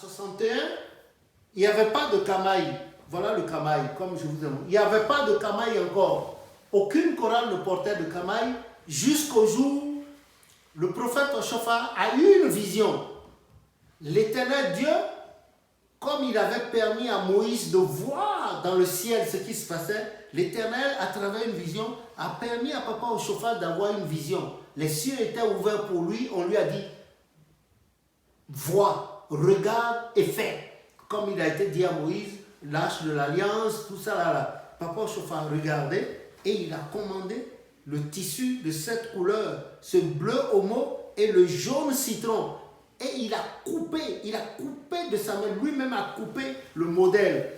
61, il n'y avait pas de camaï. Voilà le camaï, comme je vous ai montré. Il n'y avait pas de camaï encore. Aucune chorale ne portait de camaï jusqu'au jour où le prophète Oshofar a eu une vision. L'Éternel Dieu, comme il avait permis à Moïse de voir dans le ciel ce qui se passait, l'Éternel, à travers une vision, a permis à Papa Oshofar d'avoir une vision. Les cieux étaient ouverts pour lui. On lui a dit, vois, regarde et fais. Comme il a été dit à Moïse, l'arche de l'alliance, tout ça là. Papa Oshofar regardait et il a commandé le tissu de cette couleur, ce bleu homo et le jaune citron. Et il a coupé de sa main, lui-même a coupé le modèle.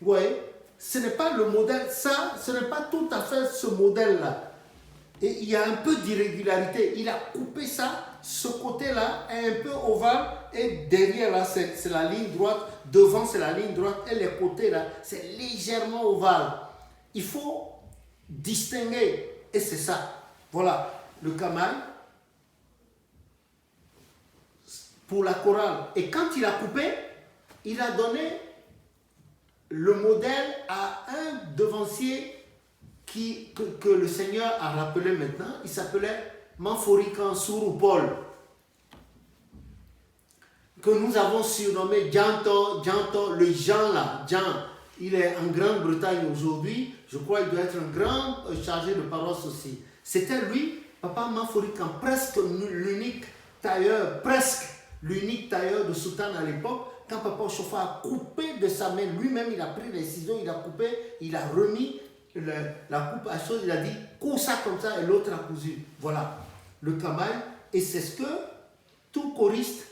Vous voyez, ce n'est pas le modèle, ça, ce n'est pas tout à fait ce modèle-là. Et il y a un peu d'irrégularité. Il a coupé ça, ce côté-là est un peu ovale, et derrière là, c'est la ligne droite, devant c'est la ligne droite, et les côtés là, c'est légèrement ovale. Il faut distinguer, et c'est ça. Voilà, le camaï pour la chorale. Et quand il a coupé, il a donné le modèle à un devancier que le Seigneur a rappelé maintenant. Il s'appelait Manforikan Sourou Paul, que nous avons surnommé Djanto, le Jean là, Jean. Il est en Grande-Bretagne aujourd'hui. Je crois qu'il doit être un grand chargé de paroisse aussi. C'était lui, Papa Manforikan, presque l'unique tailleur de soutane à l'époque. Quand Papa Oshofar a coupé de sa main, lui-même il a pris les ciseaux, il a coupé, il a remis la coupe à chose, il a dit couds ça comme ça, et l'autre a cousu. Voilà le camaï. Et c'est ce que tout choriste,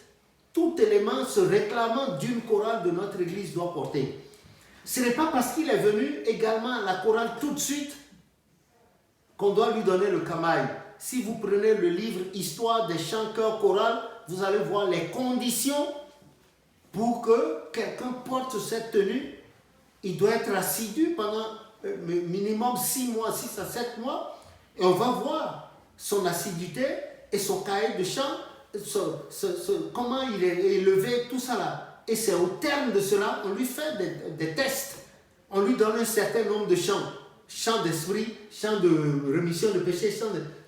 tout élément se réclamant d'une chorale de notre église doit porter. Ce n'est pas parce qu'il est venu également à la chorale tout de suite qu'on doit lui donner le camaï. Si vous prenez le livre Histoire des chants chœurs chorales, vous allez voir les conditions pour que quelqu'un porte cette tenue. Il doit être assidu pendant minimum 6 mois, 6 à 7 mois, et on va voir son assiduité et son cahier de chant, comment il est élevé, tout ça là. Et c'est au terme de cela, on lui fait des tests. On lui donne un certain nombre de chants. Chants d'esprit, chants de rémission de péché,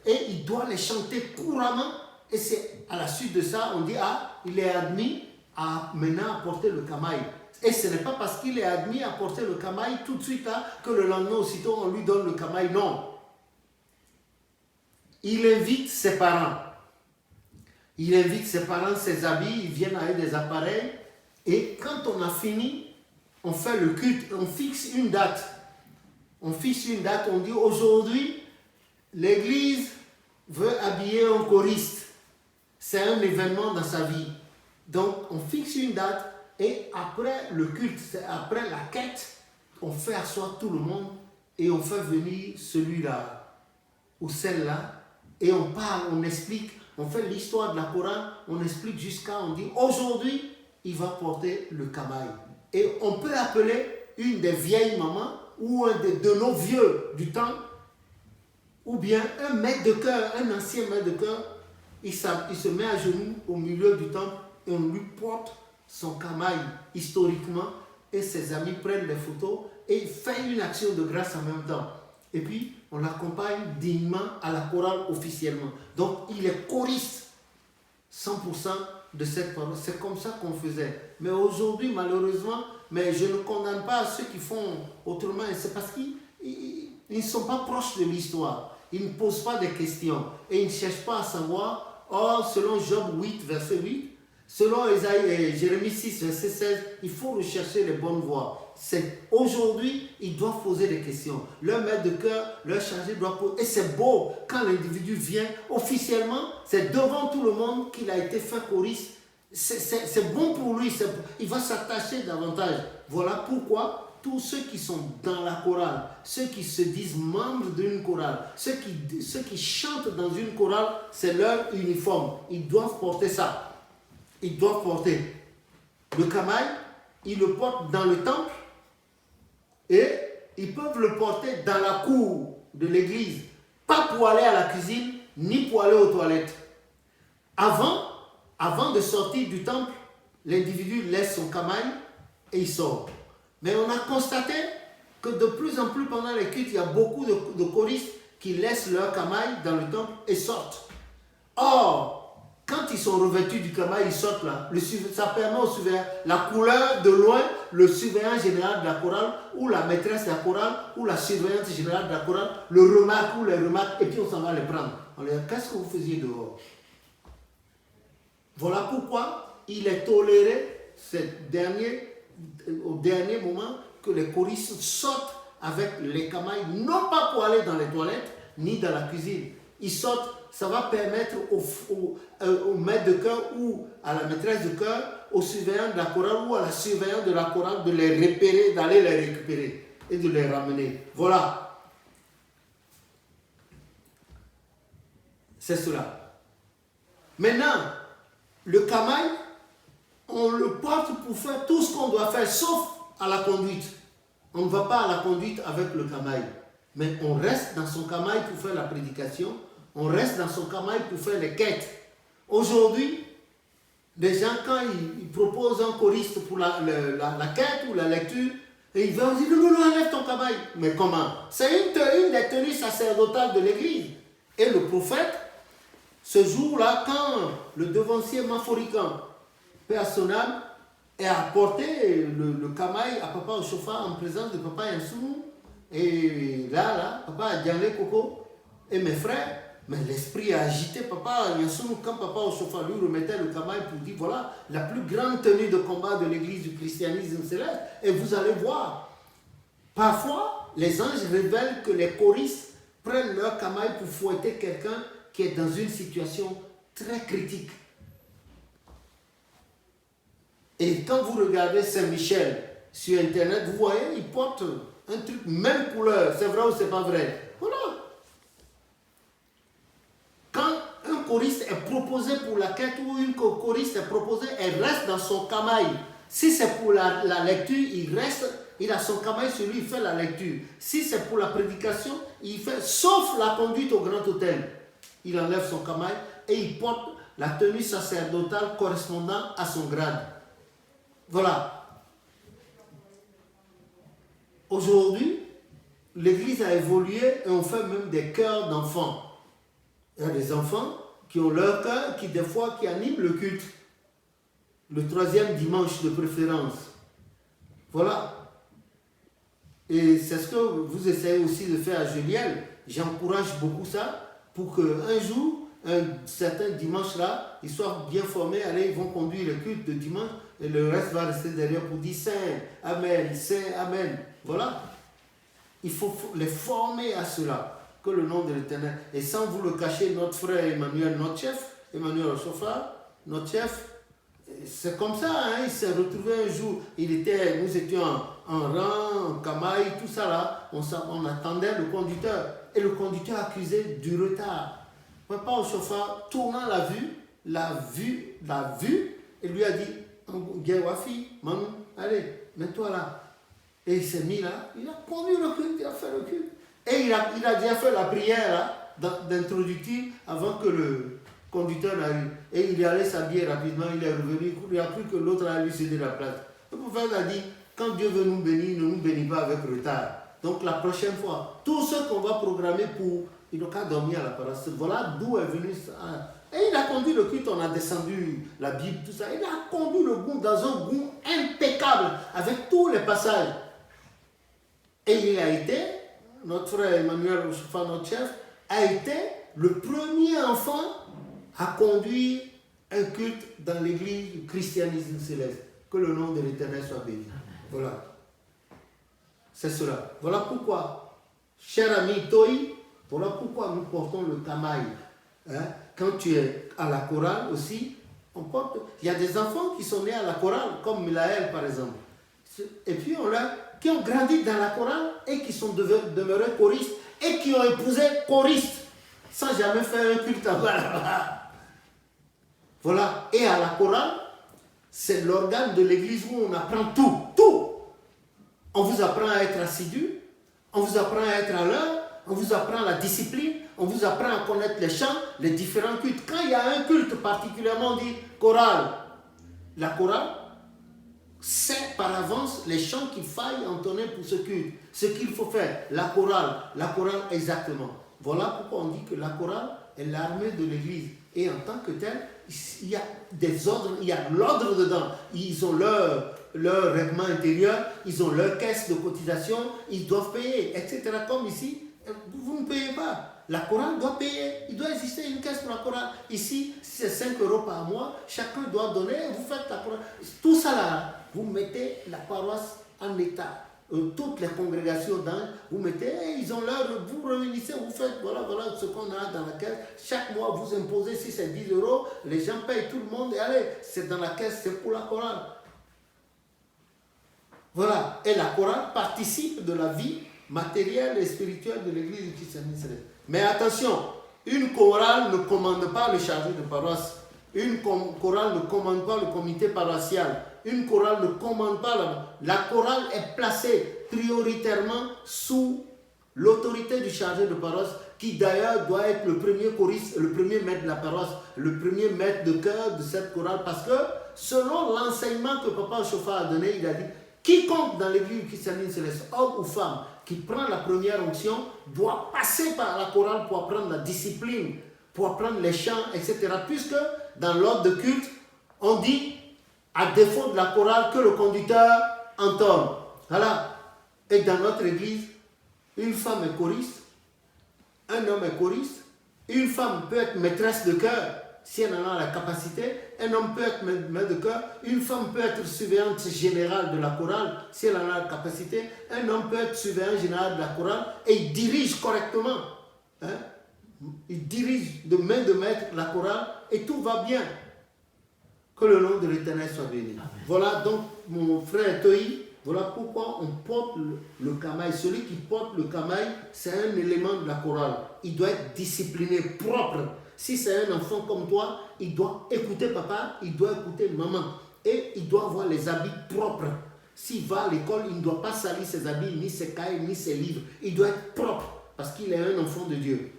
et il doit les chanter couramment. Et c'est à la suite de ça, on dit, il est admis à maintenant porter le camaï. Et ce n'est pas parce qu'il est admis à porter le camaï tout de suite là, que le lendemain aussitôt on lui donne le camaï. Non. Il invite ses parents. Ses habits, ils viennent avec des appareils. Et quand on a fini, on fait le culte, on fixe une date. On dit aujourd'hui, l'église veut habiller un choriste. C'est un événement dans sa vie. Donc on fixe une date. Et après le culte, après la quête, on fait asseoir tout le monde et on fait venir celui-là ou celle-là et on parle, on explique, on fait l'histoire de la chorale, on explique jusqu'à, on dit aujourd'hui, il va porter le camaï. Et on peut appeler une des vieilles mamans ou un de nos vieux du temps, ou bien un maître de chœur, un ancien maître de chœur, il se met à genoux au milieu du temple et on lui porte son camaï historiquement, et ses amis prennent des photos et il fait une action de grâce en même temps. Et puis on l'accompagne dignement à la chorale officiellement. Donc il est choriste 100% de cette parole. C'est comme ça qu'on faisait. Mais aujourd'hui, malheureusement, mais je ne condamne pas ceux qui font autrement. C'est parce qu'ils ne sont pas proches de l'histoire. Ils ne posent pas de questions et ils ne cherchent pas à savoir. Or, selon Job 8, verset 8, selon Jérémie 6, verset 16, il faut rechercher les bonnes voies. Aujourd'hui, ils doivent poser des questions. Leur maître de chœur, leur chargé doit poser. Et c'est beau quand l'individu vient officiellement, c'est devant tout le monde qu'il a été fait choriste. C'est bon pour lui, il va s'attacher davantage. Voilà pourquoi tous ceux qui sont dans la chorale, ceux qui se disent membres d'une chorale, ceux qui chantent dans une chorale, c'est leur uniforme. Ils doivent porter ça. Ils doivent porter le camaï, ils le portent dans le temple et ils peuvent le porter dans la cour de l'église, pas pour aller à la cuisine ni pour aller aux toilettes. Avant de sortir du temple, l'individu laisse son camail et il sort. Mais on a constaté que de plus en plus pendant les cultes, il y a beaucoup de choristes qui laissent leur camail dans le temple et sortent. Or, quand ils sont revêtus du camail, ils sortent là. Ça permet au surveillant, la couleur de loin, le surveillant général de la chorale, ou la maîtresse de la chorale, ou la surveillante générale de la chorale, le remarque ou les remarque, et puis on s'en va les prendre. On leur dit, qu'est-ce que vous faisiez dehors? Voilà pourquoi il est toléré au dernier moment que les choristes sortent avec les camails, non pas pour aller dans les toilettes, ni dans la cuisine. Ils sortent. Ça va permettre au maître de chœur ou à la maîtresse de chœur, au surveillant de la chorale ou à la surveillante de la chorale de les repérer, d'aller les récupérer et de les ramener. Voilà. C'est cela. Maintenant, le camail, on le porte pour faire tout ce qu'on doit faire, sauf à la conduite. On ne va pas à la conduite avec le camail, mais on reste dans son camail pour faire la prédication. On reste dans son camail pour faire les quêtes. Aujourd'hui, les gens, quand ils proposent un choriste pour la quête ou la lecture, et ils vont dire non, enlève ton camail. Mais comment? C'est une des tenues sacerdotales de l'église. Et le prophète, ce jour-là, quand le devancier maphorican, Père son âme, a apporté le camail à Papa Oshofa en présence de Papa Yansou, et là, Papa a dianlé Coco et mes frères. Mais l'esprit a agité Papa Yansou quand Papa Oshofa lui remettait le camail pour dire voilà la plus grande tenue de combat de l'église du christianisme céleste. Et vous allez voir, parfois les anges révèlent que les choristes prennent leur camail pour fouetter quelqu'un qui est dans une situation très critique. Et quand vous regardez Saint-Michel sur internet, vous voyez, il porte un truc, même couleur, c'est vrai ou c'est pas vrai. Voilà. Quand un choriste est proposé pour la quête ou une choriste est proposée, elle reste dans son camail. Si c'est pour la lecture, il a son camail sur lui, il fait la lecture. Si c'est pour la prédication, il fait, sauf la conduite au grand hôtel. Il enlève son camail et il porte la tenue sacerdotale correspondant à son grade. Voilà. Aujourd'hui, l'église a évolué et on fait même des chœurs d'enfants. Il y a des enfants qui ont leur chœur, qui animent le culte. Le 3e dimanche de préférence. Voilà. Et c'est ce que vous essayez aussi de faire à Juliel. J'encourage beaucoup ça pour qu'un jour, un certain dimanche là, ils soient bien formés. Allez, ils vont conduire le culte de dimanche et le reste va rester derrière pour dire Saint, Amen, Saint, Amen. Voilà. Il faut les former à cela. Que le nom de l'Éternel. Et sans vous le cacher, notre frère Emmanuel, notre chef, Emmanuel Oshofa, notre chef, c'est comme ça, hein, il s'est retrouvé un jour, nous étions en rang, en camail, tout ça là, on attendait le conducteur, et le conducteur accusait du retard. Papa Oshofa, tournant la vue, et lui a dit, Guéwafi, maman, allez, mets-toi là. Et il s'est mis là, il a conduit le culte, il a fait le culte. Et il a déjà fait la prière d'introductif avant que le conducteur n'arrive. Et il est allé s'habiller rapidement, il est revenu, il a cru que l'autre allait lui céder la place. Le prophète a dit, quand Dieu veut nous bénir, ne nous bénit pas avec retard. Donc la prochaine fois, tout ce qu'on va programmer pour, il n'a qu'à dormir à la paroisse. Voilà d'où est venu ça. Et il a conduit le culte, on a descendu la Bible, tout ça. Il a conduit le goût dans un goût impeccable, avec tous les passages. Et il a été, notre frère Emmanuel Oshofa, notre chef, a été le premier enfant à conduire un culte dans l'église du christianisme céleste. Que le nom de l'Éternel soit béni. Voilà. C'est cela. Voilà pourquoi, cher ami Toi, voilà pourquoi nous portons le camail. Hein? Quand tu es à la chorale aussi, on porte. Il y a des enfants qui sont nés à la chorale, comme Milaël par exemple. Et puis qui ont grandi dans la chorale et qui sont demeurés choristes et qui ont épousé choristes sans jamais faire un culte en bas. Voilà. Et à la chorale, c'est l'organe de l'église où on apprend tout. Tout. On vous apprend à être assidu, on vous apprend à être à l'heure, on vous apprend la discipline, on vous apprend à connaître les chants, les différents cultes. Quand il y a un culte particulièrement dit chorale, la chorale, sait par avance les chants qu'il faille entonner pour ce culte, ce qu'il faut faire, la chorale exactement. Voilà pourquoi on dit que la chorale est l'armée de l'église. Et en tant que tel, il y a des ordres, il y a l'ordre dedans. Ils ont leur règlement intérieur, ils ont leur caisse de cotisation, ils doivent payer, etc. Comme ici, vous ne payez pas. La chorale doit payer. Il doit exister une caisse pour la chorale. Ici, si c'est 5 € par mois, chacun doit donner, vous faites la chorale. Tout ça là, vous mettez la paroisse en état. Toutes les congrégations d'anges, vous mettez, ils ont vous réunissez, vous faites, voilà ce qu'on a dans la caisse. Chaque mois, vous imposez, si c'est 10 €, les gens payent tout le monde, et allez, c'est dans la caisse, c'est pour la chorale. Voilà, et la chorale participe de la vie matérielle et spirituelle de l'église du christianisme. Mais attention, une chorale ne commande pas le chargé de paroisse. Une chorale ne commande pas le comité paroissial. Une chorale ne commande pas. La chorale est placée prioritairement sous l'autorité du chargé de paroisse, qui d'ailleurs doit être le premier choriste, le premier maître de la paroisse, le premier maître de chœur de cette chorale. Parce que selon l'enseignement que Papa Chauffard a donné, il a dit, quiconque dans l'église du christianisme céleste, homme ou femme, qui prend la première onction, doit passer par la chorale pour apprendre la discipline, pour apprendre les chants, etc. Puisque dans l'ordre de culte, on dit, à défaut de la chorale, que le conducteur entonne. Voilà. Et dans notre église, une femme est choriste, un homme est choriste, une femme peut être maîtresse de chœur, si elle en a la capacité, un homme peut être maître de chœur, une femme peut être surveillante générale de la chorale, si elle en a la capacité, un homme peut être surveillant général de la chorale, et il dirige correctement. Hein? Il dirige de main de maître la chorale, et tout va bien. Que le nom de l'Éternel soit béni. Amen. Voilà donc mon frère Toi, voilà pourquoi on porte le camail. Celui qui porte le camail, c'est un élément de la chorale. Il doit être discipliné, propre. Si c'est un enfant comme toi, il doit écouter papa, il doit écouter maman. Et il doit avoir les habits propres. S'il va à l'école, il ne doit pas salir ses habits, ni ses cahiers, ni ses livres. Il doit être propre, parce qu'il est un enfant de Dieu.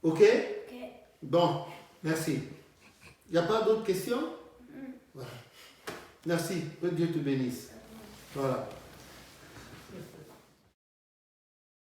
Ok? Bon, merci. Il n'y a pas d'autres questions? Voilà. Merci. Que Dieu te bénisse. Voilà.